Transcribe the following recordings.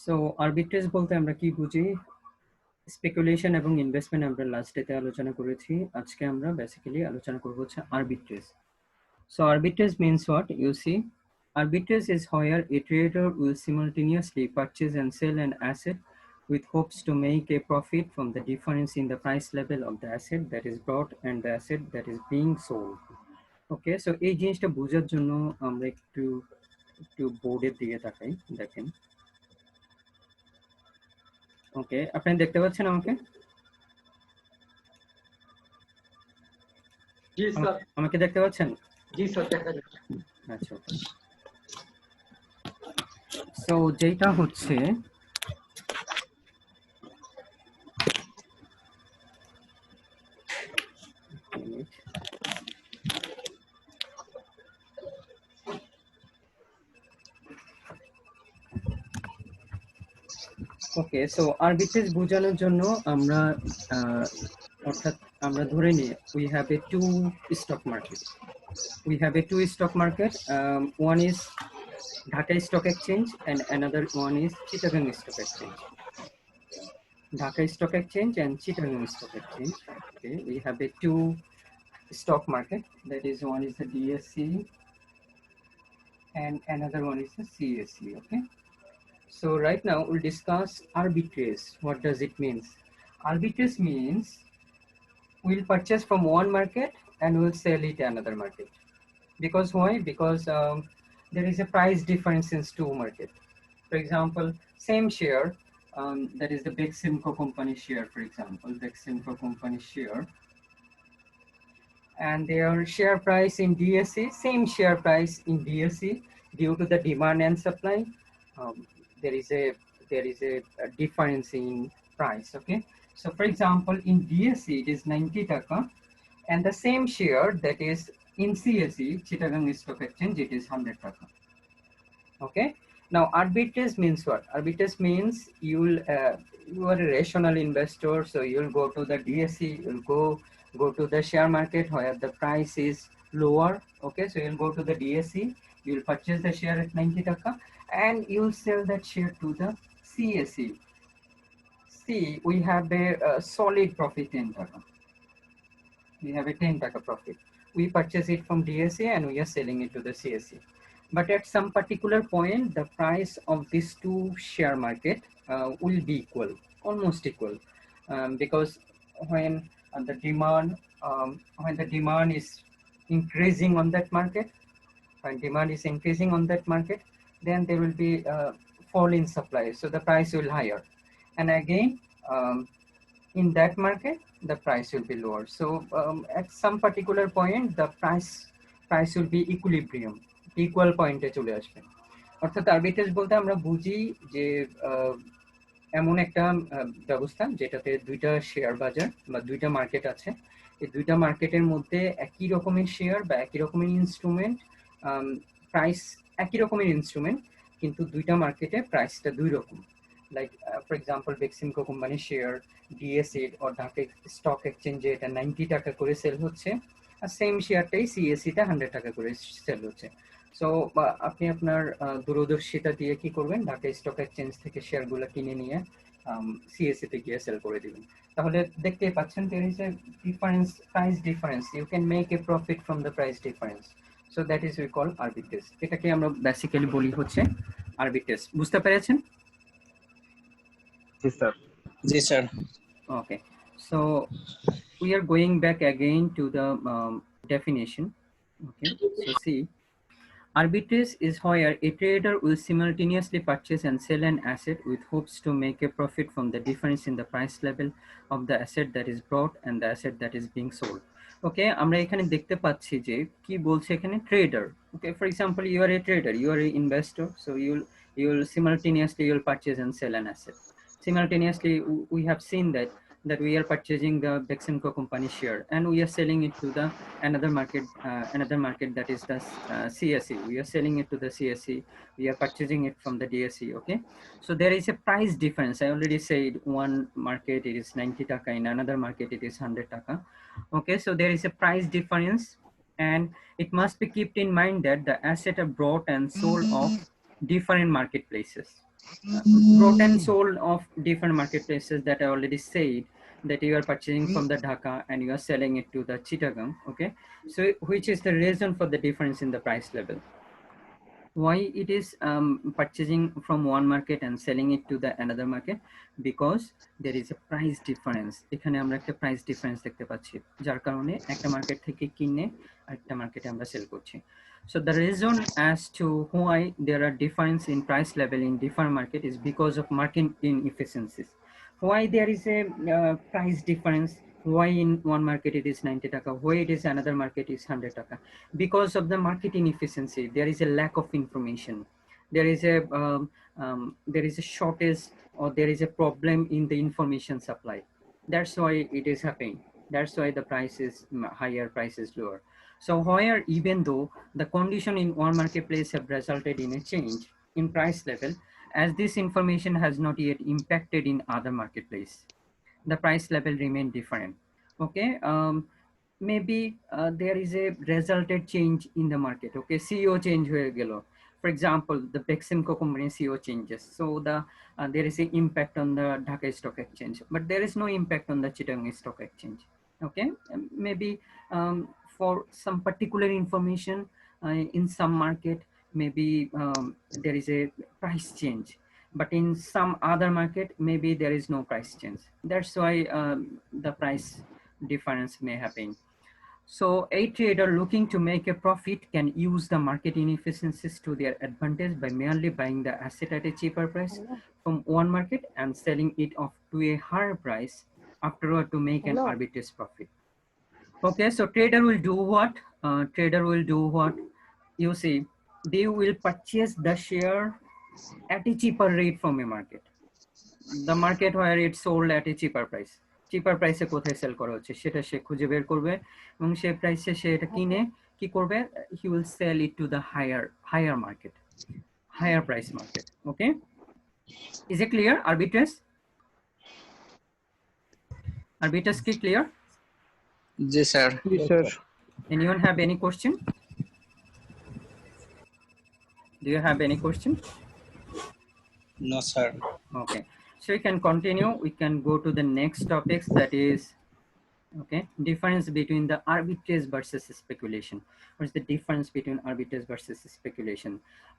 So arbitrage বলতে আমরা কি বুঝি? স্পেকুলেশন এবং ইনভেস্টমেন্ট আমরা লাস্ট ডেতে আলোচনা করেছি। আজকে আমরা বেসিক্যালি আলোচনা করব হচ্ছে arbitrage. So arbitrage means what? You see, arbitrage is where a trader will simultaneously purchase and sell an asset with hopes to make a profit from the difference in the price level of the asset that is bought and the asset that is being sold. Okay, so এই জিনিসটা বোঝার জন্য আমরা একটু বোর্ডের দিকে তাকাই। দেখেন, ওকে, আপনি দেখতে পাচ্ছেন আমাকে? জি স্যার। আমাকে দেখতে পাচ্ছেন? জি স্যার, দেখা যাচ্ছে। আচ্ছা, সো যেটা হচ্ছে ওকে, সো আরবিট্রেজ বোঝানোর জন্য আমরা অর্থাৎ আমরা ধরে নিই we have a two stock market. We have a two stock market. One is Dhaka Stock Exchange and another one is Chittagong Stock Exchange. Dhaka Stock Exchange and Chittagong Stock Exchange. Okay, we have a two stock market. That is, one is the DSE and another one is the CSE. Okay. So right now we'll discuss arbitrage. What does it mean? Arbitrage means we'll purchase from one market and we'll sell it another market. Because why? Because there is a price difference in two markets. For example, same share, that is the Beximco company share, for example, Beximco company share, and their share price in DSE, same share price in DSE, due to the demand and supply, there is a difference in price. Okay, so for example, in DSE it is 90 taka, and the same share that is in CSE, Chittagong Stock Exchange, it is 100 taka. Okay, now arbitrage means what? Arbitrage means you are a rational investor, so you'll go to the DSE, you'll go to the share market where the price is lower. Okay, so you'll go to the DSE, you'll purchase the share at 90 taka and you'll sell that share to the CSE. See, we have a solid profit 10 taka. We have a 10 taka profit. We purchase it from DSE and we are selling it to the CSE. But at some particular point, the price of these two share market will be equal, almost equal, because when the demand is increasing on that market, then there will be fall in supply, so the price will higher, and again in that market the price will be lower. So at some particular point the price will be equilibrium, equal পয়েন্টে চলে আসবে। অর্থাৎ arbitrage বলতে আমরা বুঝি যে এমন একটা ব্যবস্থা যেটাতে দুইটা শেয়ার বাজার বা দুইটা মার্কেট আছে, এই দুইটা মার্কেটের মধ্যে একই রকমের শেয়ার বা একই রকমের ইনস্ট্রুমেন্ট, প্রাইস একই রকমের ইনস্ট্রুমেন্ট, কিন্তু দুইটা মার্কেটে প্রাইসটা দুই রকম। Like for example, Beximco company share DSE or Dhaka stock এক্সচেঞ্জে এটা 90 টাকা করে সেল হচ্ছে, আর সেম শেয়ারটাই সিএসসিতে 100 টাকা করে সেল হচ্ছে। সো আপনি আপনার দূরদর্শিতা দিয়ে কি করবেন, ঢাকা স্টক এক্সচেঞ্জ থেকে শেয়ারগুলো কিনে নিয়ে সিএসসি তে গিয়ে সেল করে দিবেন। তাহলে দেখতেই পাচ্ছেন there is a difference, price difference. You can make a profit from the price difference. So that is we call arbitrage. এটাকে আমরা বেসিক্যালি বলি হচ্ছে arbitrage. বুঝতে পেরেছেন? জি স্যার। জি sir. Okay, so we are going back again to the definition. Okay, so see, arbitrage is where a trader will simultaneously purchase and sell an asset with hopes to make a profit from the difference in the price level of the asset that is bought and the asset that is being sold. Okay, আমরা এখানে দেখতে পাচ্ছি যে কি বলছে এখানে, tedder. Okay, for example, you are a trader, you are an investor, so you'll simultaneously you'll purchase and sell an asset. Simultaneously, we have seen that we are purchasing the Beximco company share and we are selling it to the another market that is the CSE. We are selling it to the CSE. We are purchasing it from the DSE. Okay, so there is a price difference. I already said one market it is 90 taka, in another market it is 100 taka. Okay, so there is a price difference, and it must be kept in mind that the asset are bought and sold of different marketplaces. brought and sold of different marketplaces that I already said, that you are purchasing from the Dhaka and you are selling it to the Chittagong. Okay, so which is the reason for the difference in the price level? Why it is purchasing from one market and selling it to the another market? Because there is a price difference. এখানে আমরা একটা price difference দেখতে পাচ্ছি, যার কারণে একটা market থেকে কিনে আরেকটা মার্কেটে আমরা সেল করছি. So the reason as to why there are difference in price level in different market is because of market inefficiencies. Why there is a price difference? Why in one market it is 90 taka, why it is another market is 100 taka? Because of the market inefficiency. There is a lack of information, there is a shortage, or there is a problem in the information supply. That's why it is happening. That's why the price is higher, price is lower. So where even though the condition in one marketplace have resulted in a change in price level, as this information has not yet impacted in other marketplace, the price level remain different. Okay, maybe there is a resulted change in the market. Okay, CEO change হয়ে গেল. For example, the Beximco company CEO changes, so there is an impact on the Dhaka Stock Exchange, but there is no impact on the Chittagong Stock Exchange. Okay, maybe for some particular information in some market, maybe there is a price change, but in some other market maybe there is no price change. That's why the price difference may happen. So a trader looking to make a profit can use the market inefficiencies to their advantage by merely buying the asset at a cheaper price from one market and selling it off to a higher price afterward to make an arbitrage profit. Okay, so trader will do what? Trader will do what? You see, they will purchase the share at a cheaper rate from a market. The market where it's sold at a cheaper price. Cheaper price কোথায় sell করা হচ্ছে সেটা সে খুঁজে বের করবে এবং সেই প্রাইসে সে এটা কিনে কি করবে? He will sell it to the higher market, higher price market. Okay, is it clear? Arbitrage কি clear? Yes, sir. Yes, sir. Anyone have any question? Do you have any question? No, sir. Okay, so we can continue. We can go to the next topics, that is, okay, difference between the arbitrage versus speculation. What's the difference between arbitrage versus speculation?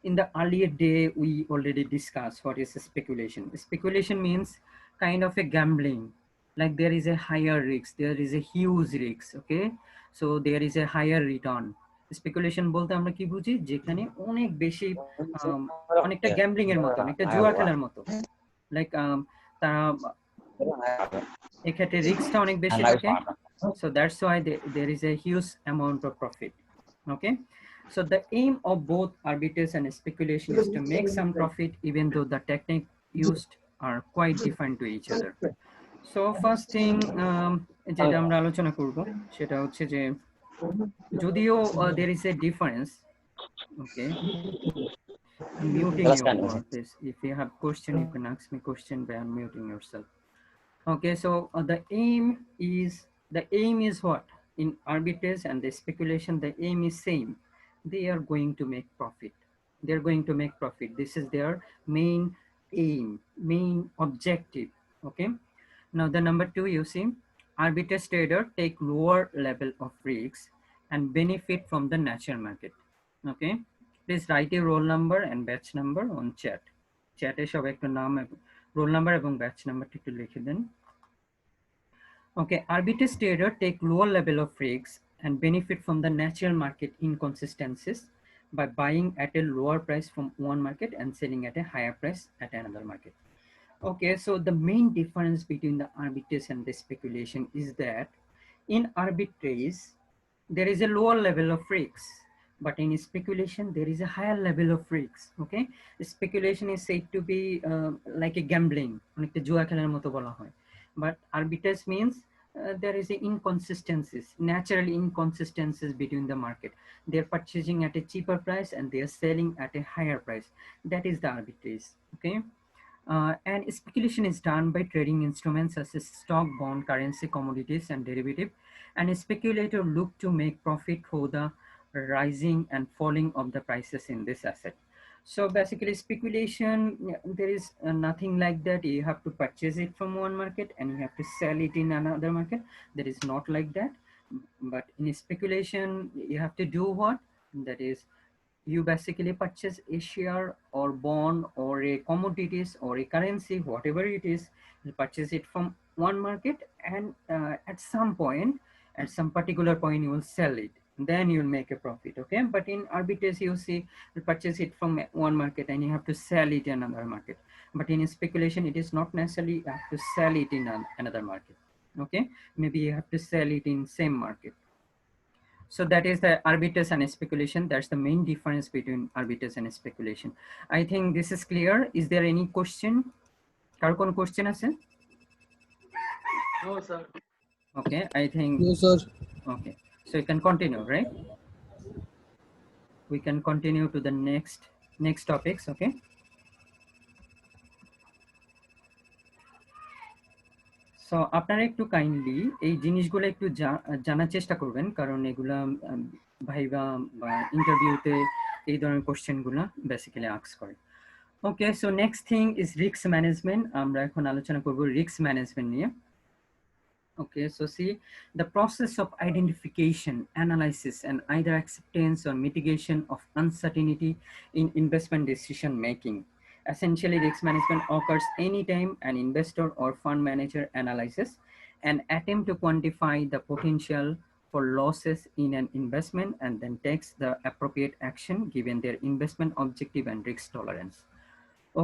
In the earlier day, we already discussed what is speculation. Speculation means kind of a gambling, like there is a higher risk, there is a huge risk. Okay, so there is a higher return. Speculation বলতে আমরা কি বুঝি? যেখানে অনেক বেশি অনেকটা gambling এর মতো, অনেকটা জুয়া খেলার মতো, লাইক তারা এক্ষেত্রে রিস্কটা অনেক বেশি থাকে. So that's why there is a huge amount of profit. Okay, so the aim of both arbitrage and speculation is to make some profit, even though the technique used are quite different to each other. So first thing যেটা আমরা আলোচনা করব সেটা হচ্ছে যে যদিও there is a difference. Okay, I'm muting you for this. If you have question, you can ask me question by unmuting yourself. Okay, so the aim is what? In arbitrage and the speculation, the aim is same. They are going to make profit. They're going to make profit. This is their main aim, main objective. Okay, now the number two, you see, arbitrage trader take lower level of risks and benefit from the natural market. Okay, please write your roll number and batch number on chat. Chat এ সব একটা নাম, roll number এবং batch number একটু লিখে দেন. Okay, arbitrage trader take lower level of risks and benefit from the natural market inconsistencies by buying at a lower price from one market and selling at a higher price at another market. Okay, so the main difference between the arbitrage and the speculation is that in arbitrage, there is a lower level of risks, but in speculation, there is a higher level of risks. Okay, speculation is said to be like a gambling, অনেকটা জুয়া খেলার মতো বলা হয়. But arbitrage means there is a inconsistencies, natural inconsistencies between the market. They're purchasing at a cheaper price and they are selling at a higher price. That is the arbitrage. Okay. And speculation is done by trading instruments such as stock, bond, currency, commodities, and derivative. And a speculator look to make profit for the rising and falling of the prices in this asset. So basically speculation, there is nothing like that. You have to purchase it from one market and you have to sell it in another market. That is not like that. But in speculation, you have to do what? That is, you basically purchase a share or bond or a commodities or a currency, whatever it is, you purchase it from one market, and at some point, at some particular point, you will sell it. Then you'll make a profit. Okay, but in arbitrage, you see, you purchase it from one market and you have to sell it in another market. But in speculation, it is not necessarily you have to sell it in another market. Okay, maybe you have to sell it in same market. So that is the arbitrage and speculation. That's the main difference between arbitrage and speculation. I think this is clear. Is there any question? Kar kono question ache? No, sir. Okay, I think. No, sir. Okay, so you can continue, right? We can continue to the next topics. Okay. So আপনারা একটু kindly এই জিনিসগুলো একটু জানার চেষ্টা করবেন, কারণ এগুলা ভাইবা বা ইন্টারভিউতে এই ধরনের কোশ্চেনগুলো বেসিক্যালি আস্ক করে। Okay, so next thing is risk management. আমরা এখন আলোচনা করব রিস্ক ম্যানেজমেন্ট নিয়ে। Okay, so see, the process of identification, analysis, and either acceptance or mitigation of uncertainty in investment decision making. Essentially, risk management occurs anytime an investor or fund manager analyzes and attempt to quantify the potential for losses in an investment and then takes the appropriate action given their investment objective and risk tolerance.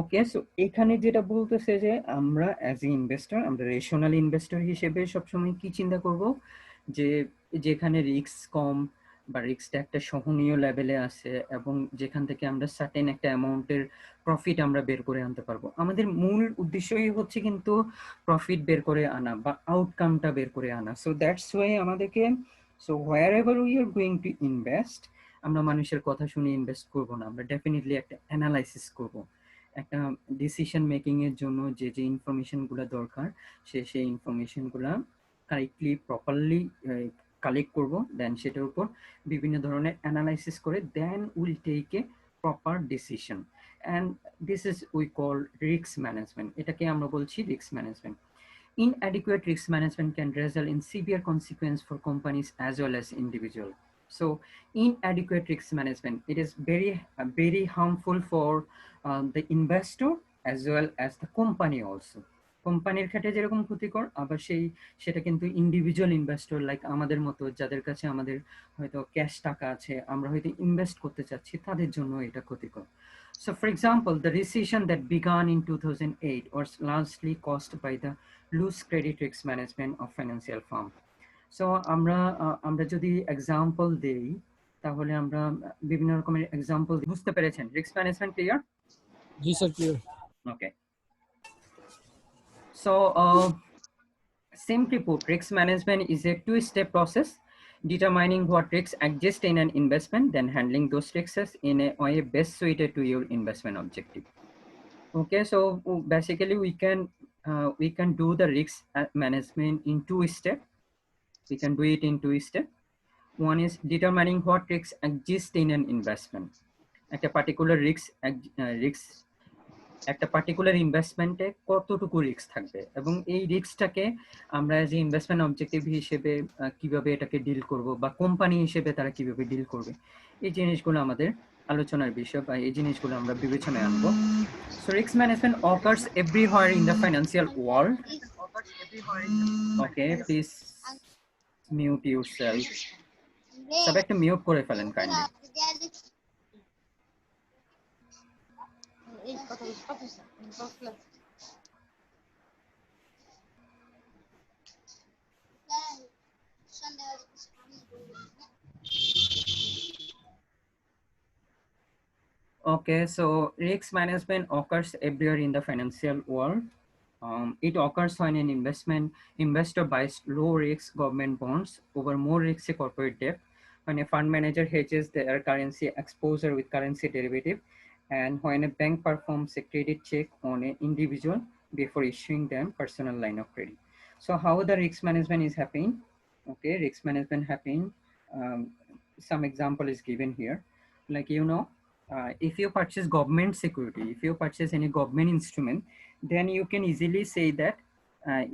Okay, so এখানে যেটা বলতেছে যে আমরা as a investor, আমরা rational investor হিসেবে সবসময় কি চিন্তা করব, যে যেখানে রিস্ক কম বা রিস্কটা একটা সহনীয় লেভেলে আছে এবং যেখান থেকে আমরা সার্টেন একটা অ্যামাউন্টের প্রফিট আমরা বের করে আনতে পারবো। আমাদের মূল উদ্দেশ্যই হচ্ছে কিন্তু প্রফিট বের করে আনা বা আউটকামটা বের করে আনা। সো দ্যাটস ওয়াই আমাদেরকে, so where ever we are going to invest, আমরা মানুষের কথা শুনে ইনভেস্ট করব না, আমরা ডেফিনেটলি একটা অ্যানালাইসিস করব। একটা ডিসিশন মেকিং এর জন্য যে যে ইনফরমেশনগুলো দরকার, সেই ইনফরমেশনগুলো কারেক্টলি প্রপারলি কালেক্ট করব, দেন সেটার উপর বিভিন্ন ধরনের অ্যানালাইসিস করে then will take a proper decision, and this is we call risk management. এটাকে আমরা বলছি risk management. Inadequate risk management can result in severe consequence for companies as well as individual. So inadequate risk management, it is very harmful for the investor as well as the company also. কোম্পানির ক্ষেত্রে যেরকম ক্ষতিকর, আবার সেটা কিন্তু individual investor like আমাদের মতো, যাদের কাছে আমাদের হয়তো ক্যাশ টাকা আছে, আমরা হয়তো ইনভেস্ট করতে চাচ্ছি, তাদের জন্য এটা ক্ষতিকর। So for example, the recession that began in 2008 was largely caused by the loose credit risk management of financial firm. So আমরা যদি এক্সাম্পল দেই, তাহলে আমরা বিভিন্ন রকমের এক্সাম্পল বুঝতে পেরেছেন। Risk management clear? জি sir, clear. Okay. So simply put, risk management is a two-step process determining what risks exist in an investment, then handling those risks in a way best suited to your investment objective. Okay, so basically we can do the risk management in two steps. We can do it in two steps. One is determining what risks exist in an investment. একটা particular একটা particular ইনভেস্টমেন্টে কতটুকু risk থাকবে, এবং এই রিস্কটাকে আমরা যে investment objective হিসেবে কিভাবে এটাকে ডিল করব, বা কোম্পানি হিসেবে তারা কিভাবে ডিল করবে, এই জিনিসগুলো আমাদের আলোচনার বিষয়, বা এই জিনিসগুলো আমরা বিবেচনায় আনবো। So risk management occurs everywhere in the financial world. Okay, please mute yourself. সবাই একটু মিউট করে ফেলেন kindly. Okay, so risk management occurs everywhere in the financial world. It occurs when an investor buys low-risk government bonds over more risky corporate debt, when a fund manager hedges their currency exposure with currency derivative, and when a bank performs a credit check on an individual before issuing them personal line of credit. So how the risk management is happening? Okay, risk management happening. Some example is given here, like if you purchase government security, if you purchase any government instrument, then you can easily say that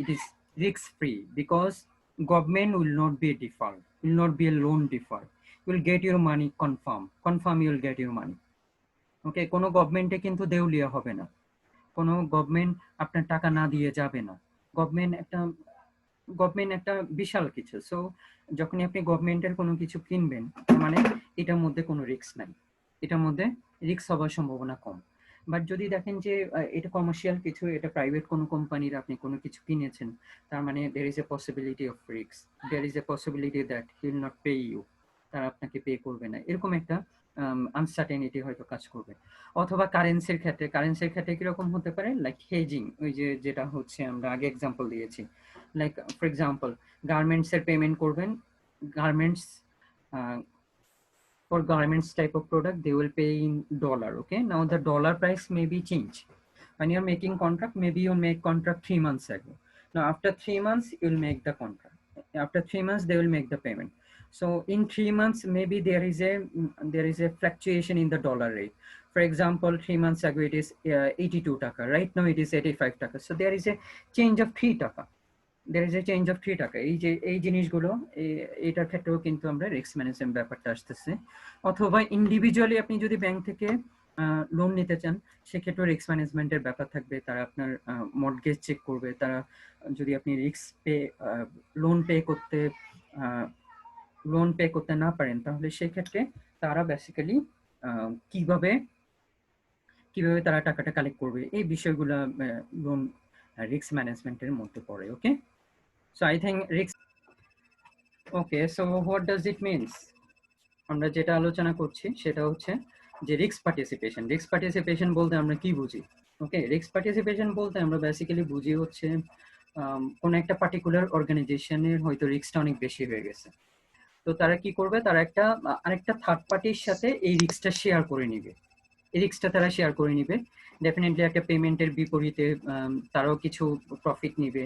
it is risk free, because government will not be a default, will not be a loan default. You will get your money confirm you will get your money. Okay, কোনো গভর্নমেন্টে কিন্তু দেউলিয়া হবে না, কোনো government আপনার টাকা না দিয়ে যাবে না। গভর্নমেন্ট একটা বিশাল কিছু। সো যখনই আপনি গভর্নমেন্টের কোনো কিছু কিনবেন, মানে এটার মধ্যে কোনো রিস্ক নাই, এটার মধ্যে রিস্ক হওয়ার সম্ভাবনা কম। বাট যদি দেখেন যে এটা কমার্শিয়াল কিছু, এটা প্রাইভেট কোনো কোম্পানির আপনি কোনো কিছু কিনেছেন, তার মানে there is a possibility of risk, there is a possibility that he will not pay you, তারা আপনাকে পে করবে না, এরকম একটা আনসার্টেনিটি হয়তো কাজ করবে। অথবা কারেন্সির ক্ষেত্রে কিরকম হতে পারে, লাইক হেজিং, ওই যে যেটা হচ্ছে আমরা আগে এক্সাম্পল দিয়েছি, লাইক ফর এক্সাম্পল গার্মেন্টসের পেমেন্ট করবেন, garments for garments type of product they will pay in dollar. Okay, now the dollar price may be changed when you're making contract. Maybe you make contract 3 months ago. Now after 3 months you'll make the contract, after 3 months they will make the payment. So in 3 months maybe there is a fluctuation in the dollar rate. For example, 3 months ago it is 82 taka, right now it is 85 taka, so there is a change of 3 taka, there is a change of 3 টাকা। এই যে এই জিনিসগুলো এটার ক্ষেত্রেও কিন্তু আমরা risk management ব্যাপারটা আসতেছে। অথবা ইন্ডিভিজুয়ালি আপনি যদি ব্যাংক থেকে লোন নিতে চান, সেক্ষেত্রে রিস্ক ম্যানেজমেন্টের ব্যাপার থাকবে, তারা আপনার মর্টগেজ চেক করবে, তারা যদি আপনি রিস্ক লোন পে করতে না পারেন, তাহলে সেক্ষেত্রে তারা বেসিক্যালি কিভাবে তারা টাকাটা কালেক্ট করবে, এই বিষয়গুলো লোন রিস্ক ম্যানেজমেন্টের মধ্যে পড়ে। ওকে, so I think risk. Okay, so what does it means? আমরা যেটা আলোচনা করছি সেটা হচ্ছে যে রিস্ক পার্টিসিপেশন বলতে আমরা কি বুঝি। ওকে, রিস্ক পার্টিসিপেশন বলতে আমরা বেসিক্যালি বুঝি হচ্ছে কোনো একটা পার্টিকুলার অর্গানাইজেশনের হয়তো রিস্কটা অনেক বেশি হয়ে গেছে, তো তারা কি করবে, তারা আরেকটা থার্ড পার্টির সাথে এই রিস্কটা শেয়ার করে নিবে, ডেফিনেটলি একটা পেমেন্টের বিপরীতে তারাও কিছু প্রফিট নিবে,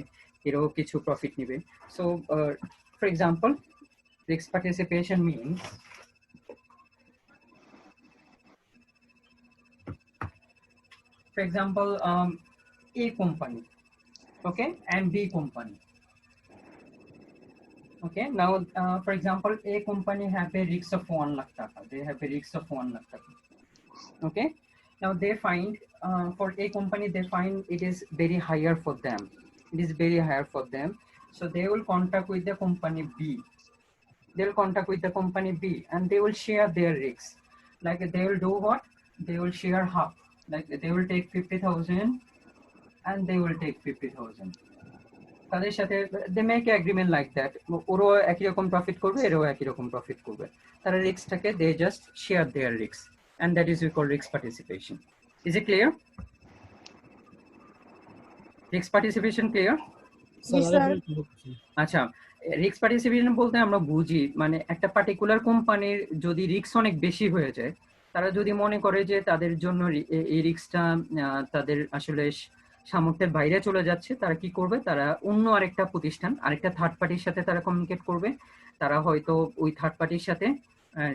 এরাও কিছু প্রফিট নিবে। So for example, risk participation means for example A company, okay, and B company. Okay, now for example A company have a risk of 1 lakh taka, they have a risk of 1 lakh taka. Okay, now they find for A company they find it is very higher for them, so they will contact with the company B, and they will share their risks. Like they will do what, they will share half, like they will take 50,000 and they will take 50,000, তাদের সাথে they make an agreement like that, ওরাও একই রকম profit করবে, এরাও একই রকম profit করবে, তারা রিস্কটাকে they just share their risks, and that is we call risk participation. Is it clear? Risk participation clear? আচ্ছা, রিস্ক পার্টিসিপেশন বলতে আমরা বুঝি মানে একটা পার্টিকুলার কোম্পানির যদি রিস্ক অনেক বেশি হয়ে যায়, তারা যদি মনে করে যে তাদের জন্য এই রিস্কটা তাদের আসলে সামর্থ্যের বাইরে চলে যাচ্ছে, তারা কি করবে, তারা অন্য আরেকটা প্রতিষ্ঠান, আরেকটা থার্ড পার্টির সাথে তারা কমিউনিকেট করবে, তারা হয়তো ওই থার্ড পার্টির সাথে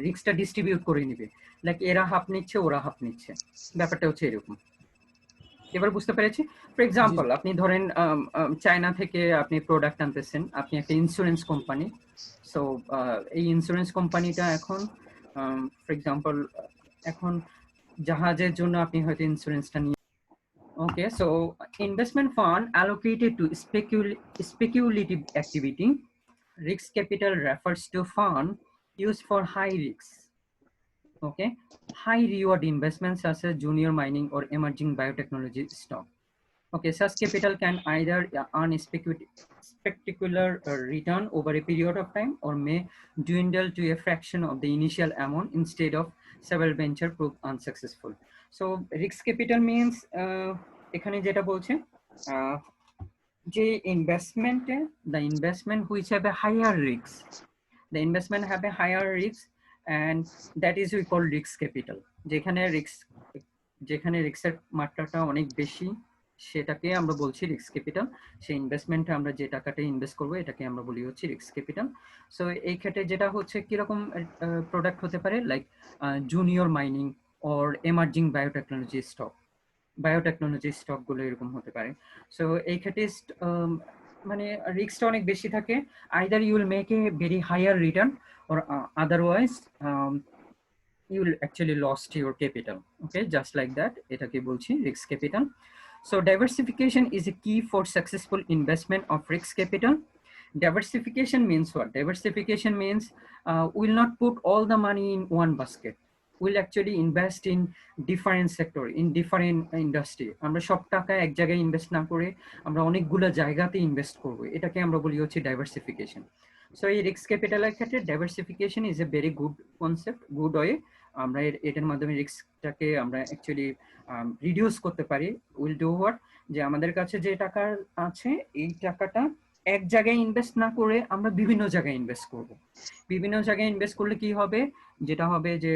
রিস্কটা ডিস্ট্রিবিউট করে নিবে, লাইক এরা হাফ নিচ্ছে ওরা হাফ নিচ্ছে, ব্যাপারটা হচ্ছে এরকম। এবার বুঝতে পেরেছি? ফর এক্সাম্পল আপনি ধরেন চায়না থেকে আপনি প্রোডাক্ট আনতেছেন, আপনি একটা ইন্স্যুরেন্স কোম্পানি, সো এই ইন্স্যুরেন্স কোম্পানিটা এখন ফর এক্সাম্পল এখন জাহাজের জন্য আপনি হয়তো ইন্স্যুরেন্সটা নিয়ে। Okay, so investment fund allocated to speculative activity. Risk capital refers to fund used for high risk, okay, high reward investments such as junior mining or emerging biotechnology stock. Okay, such capital can either earn spectacular return over a period of time or may dwindle to a fraction of the initial amount instead of several venture prove unsuccessful. So risk capital means এখানে যেটা বলছে যে ইনভেস্টমেন্টে the investment which have a higher risk, the investment have a higher risk and that is we call risk capital. যেখানে রিস্কের মাত্রাটা অনেক বেশি সেটাকে আমরা বলছি রিস্ক ক্যাপিটাল। সেই ইনভেস্টমেন্টে আমরা যে টাকাটা ইনভেস্ট করবো এটাকে আমরা বলি হচ্ছে রিস্ক ক্যাপিটাল। সো এই ক্ষেত্রে যেটা হচ্ছে কিরকম প্রোডাক্ট হতে পারে, like junior mining or emerging biotechnology stock. Biotechnology stock গুলো এরকম হতে পারে। সো এই ক্ষেত্রে মানে রিস্কটা অনেক বেশি থাকে। Either you will make a very higher return or otherwise you will actually lost your capital. Okay, just like that, এটাকে বলছি risk capital. So diversification is a key for successful investment of risk capital. Diversification means what? Diversification means we'll not put all the money in one basket. We'll actually invest in different sector, in different industry. আমরা সব টাকা এক জায়গায় invest না করে আমরা অনেকগুলো জায়গাতে ইনভেস্ট করব, এটাকে আমরা বলি হচ্ছে ডাইভার্সিফিকেশন। সো এই রিস্ক ক্যাপিটালের ক্ষেত্রে diversification is a very good concept, good way. আমরা এটার মাধ্যমে রিস্কটাকে আমরা অ্যাকচুয়ালি রিডিউস করতে পারি। উইল ডু হোয়াট, যে আমাদের কাছে যে টাকা আছে এই টাকাটা এক জায়গায় ইনভেস্ট না করে আমরা বিভিন্ন জায়গায় ইনভেস্ট করব। বিভিন্ন জায়গায় ইনভেস্ট করলে কি হবে, যেটা হবে যে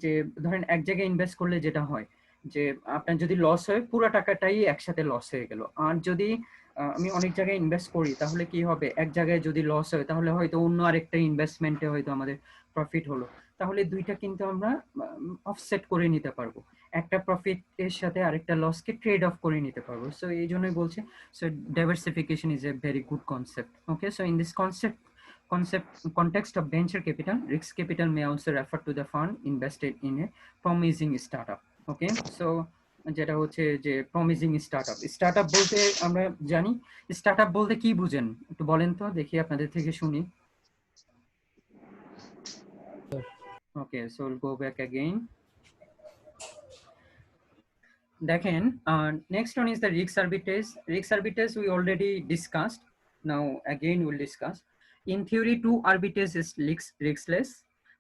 যে ধরেন এক জায়গায় ইনভেস্ট করলে যেটা হয় যে আপনার যদি লস হয় পুরো টাকাটাই একসাথে লস হয়ে গেল। আর যদি আমি অনেক জায়গায় ইনভেস্ট করি তাহলে কি হবে, এক জায়গায় যদি লস হয় তাহলে হয়তো অন্য আরেকটা ইনভেস্টমেন্টে হয়তো আমাদের প্রফিট হলো। তাহলে দুইটা কিন্তু আমরা অফসেট করে নিতে পারবো, একটা প্রফিট এর সাথে আরেকটা লসকে ট্রেড অফ করে নিতে পারবো। সো এই জন্যই বলছে so diversification is a very good concept. Okay, so in this context of venture capital, risk capital may also refer to the fund invested in a promising startup. Okay, so যেটা হচ্ছে যে promising startup বলতে আমরা জানি, startup বলতে কি বুঝেন একটু বলেন তো দেখি, আপনাদের থেকে শুনি। Okay, so we'll go back again. দেখেন, next one is the risk arbitrage. Risk arbitrage we already discussed. Now again we'll discuss. In theory, two arbitrage is riskless.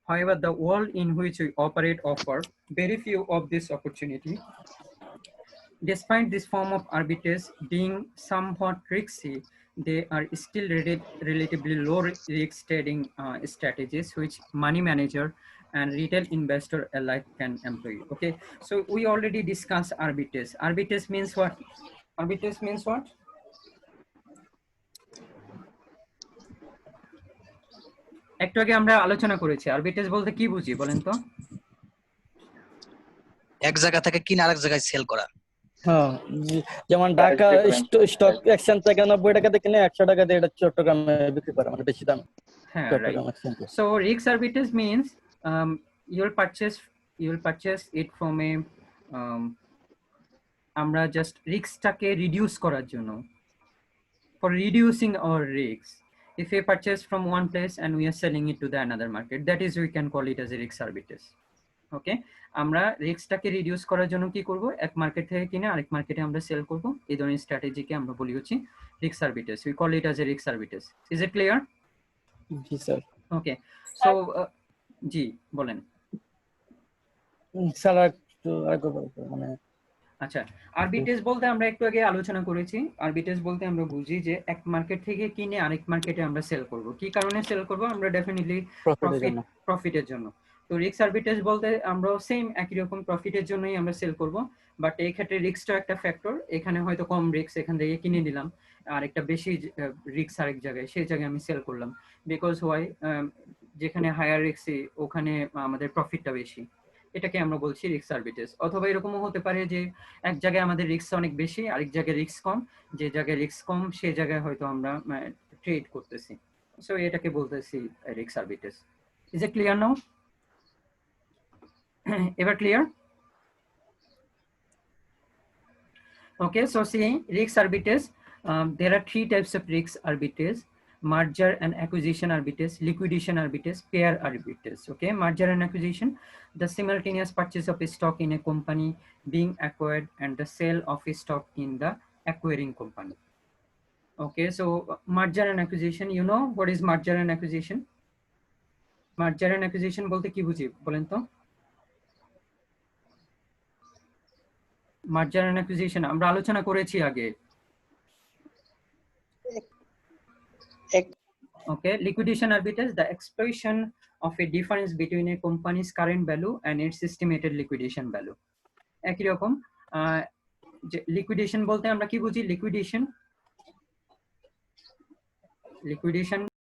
However, the world in which we operate offer very few of this opportunity. Despite this form of arbitrage being somewhat risky, they are still relatively low risk trading strategies which money manager and retail investor alike can employ. Okay, so we already discussed arbitrage. Arbitrage means what? Arbitrage means what? একটু আগে আমরা আলোচনা করেছি arbitrage বলতে কি বুঝি বলেন তো। এক জায়গা থেকে কিনে আরেক জায়গায় সেল করা। হ্যাঁ, যেমন ঢাকা স্টক এক্সচেঞ্জ থেকে 90 টাকাতে কিনে 100 টাকা দিয়ে এটা চট্টগ্রামে বিক্রি করে, মানে বেশি দাম। হ্যাঁ, right. So risk arbitrage means you'll purchase it from a আমরা জাস্ট রিস্কটাকে রিডিউস করার জন্য, for reducing our risks. If we purchase from one place and we are selling it to the another market, that is we can call it as a risk arbitrage. ওকে, আমরা রিস্কটাকে reduce করার জন্য কি করব, এক market থেকে কিনে আরেক মার্কেটে আমরা সেল করব, এই ধরনের স্ট্র্যাটেজিকে আমরা বলি হচ্ছে risk arbitrage. We call it as a risk arbitrage. Is it clear? জি স্যার। ওকে, সো জি বলেন স্যার। মানে আচ্ছা, আরবিট্রেজ বলতে আমরা একটু আগে আলোচনা করেছি। আরবিট্রেজ বলতে আমরা বুঝি যে এক মার্কেট থেকে কিনে আরেক মার্কেটে আমরা সেল করব। কি কারণে সেল করব? আমরা ডেফিনেটলি প্রফিটের জন্য। তো রিস্ক আরবিট্রেজ বলতে আমরা সেম একই রকম প্রফিটের জন্যই আমরা সেল করব, বাট এই ক্ষেত্রে রিস্কটা একটা ফ্যাক্টর। এখানে হয়তো কম রিস্ক, এখান থেকে কিনে নিলাম, আর একটা বেশি রিস্ক আরেক জায়গায়, সেই জায়গায় আমি সেল করলাম। বিকজ ওয়াই, যেখানে হায়ার রিস্ক ওখানে আমাদের প্রফিটটা বেশি, এটাকে আমরা বলছি রিস্ক আরবিট্রেজ। অথবা এরকমও হতে পারে যে এক জায়গায় আমাদের রিস্ক অনেক বেশি, আরেক জায়গায় রিস্ক কম, যে জায়গায় রিস্ক কম সেই জায়গায় হয়তো আমরা ট্রেড করতেছি। সো এটাকে বলতেছি risk arbitrage. Is it clear now? এবার clear? Okay, so see, risk arbitrage, there are three types of risk arbitrage: merger and acquisition arbitrage, liquidation arbitrage, pair arbitrage. Okay, merger and acquisition, the simultaneous purchase of a stock in a company being acquired and the sale of a stock in the acquiring company. Okay, so merger and acquisition, you know what is merger and acquisition? Merger and acquisition বলতে কি বুঝি বলেন তো? মার্জার and acquisition আমরা আলোচনা করেছি আগে। Okay, liquidation arbitrage, the exploitation of a difference between a company's current value and its estimated liquidation value. একই রকম লিকুইডেশন বলতে আমরা কি বুঝি? লিকুইডেশন